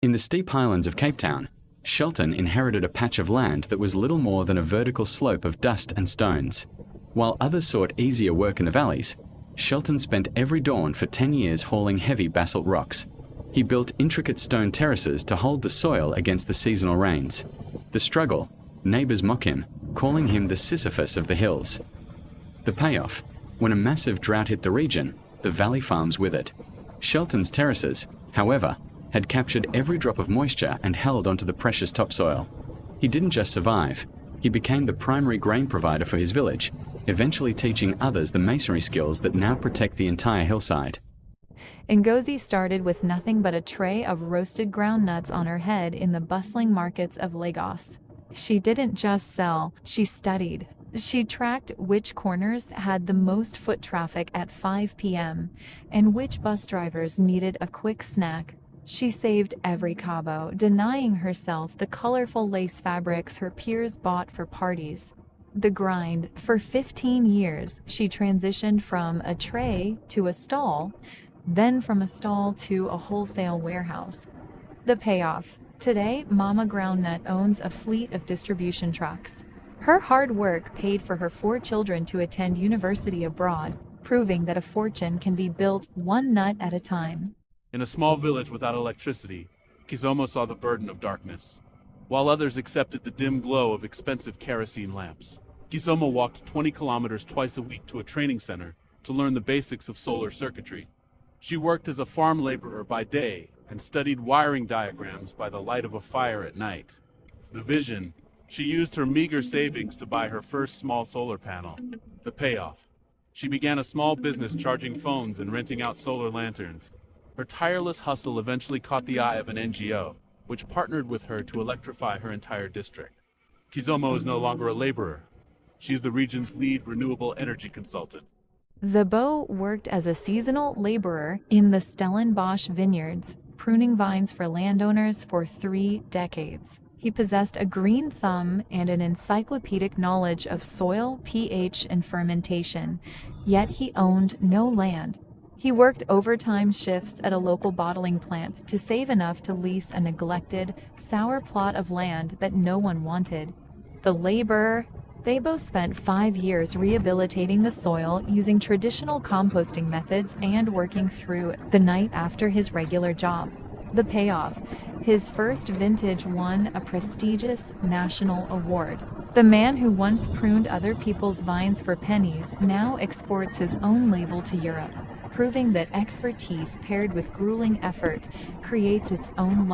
In the steep highlands of Cape Town, Shelton inherited a patch of land that was little more than a vertical slope of dust and stones. While others sought easier work in the valleys, Shelton spent every dawn for 10 years hauling heavy basalt rocks. He built intricate stone terraces to hold the soil against the seasonal rains. The struggle, neighbors mock him, calling him the Sisyphus of the hills. The payoff, when a massive drought hit the region, the valley farms with it. Shelton's terraces, however, had captured every drop of moisture and held onto the precious topsoil. He didn't just survive, he became the primary grain provider for his village, eventually teaching others the masonry skills that now protect the entire hillside. Ngozi started with nothing but a tray of roasted ground nuts on her head in the bustling markets of Lagos. She didn't just sell, she studied. She tracked which corners had the most foot traffic at 5 p.m. and which bus drivers needed a quick snack. She saved every kobo, denying herself the colorful lace fabrics her peers bought for parties. The grind. For 15 years, she transitioned from a tray to a stall, then from a stall to a wholesale warehouse. The payoff. Today, Mama Groundnut owns a fleet of distribution trucks. Her hard work paid for her 4 children to attend university abroad, proving that a fortune can be built one nut at a time. In a small village without electricity, Kizomo saw the burden of darkness, while others accepted the dim glow of expensive kerosene lamps. Kizomo walked 20 kilometers twice a week to a training center to learn the basics of solar circuitry. She worked as a farm laborer by day and studied wiring diagrams by the light of a fire at night. The vision. She used her meager savings to buy her first small solar panel. The payoff. She began a small business charging phones and renting out solar lanterns. Her tireless hustle eventually caught the eye of an NGO, which partnered with her to electrify her entire district. Kizomo is no longer a laborer. She's the region's lead renewable energy consultant. The Beau worked as a seasonal laborer in the Stellenbosch vineyards, pruning vines for landowners for 3 decades. He possessed a green thumb and an encyclopedic knowledge of soil, pH, and fermentation, yet he owned no land. He worked overtime shifts at a local bottling plant to save enough to lease a neglected, sour plot of land that no one wanted. The laborer. They both spent 5 years rehabilitating the soil using traditional composting methods and working through the night after his regular job. The payoff. His first vintage won a prestigious national award. The man who once pruned other people's vines for pennies now exports his own label to Europe, proving that expertise paired with grueling effort creates its own love.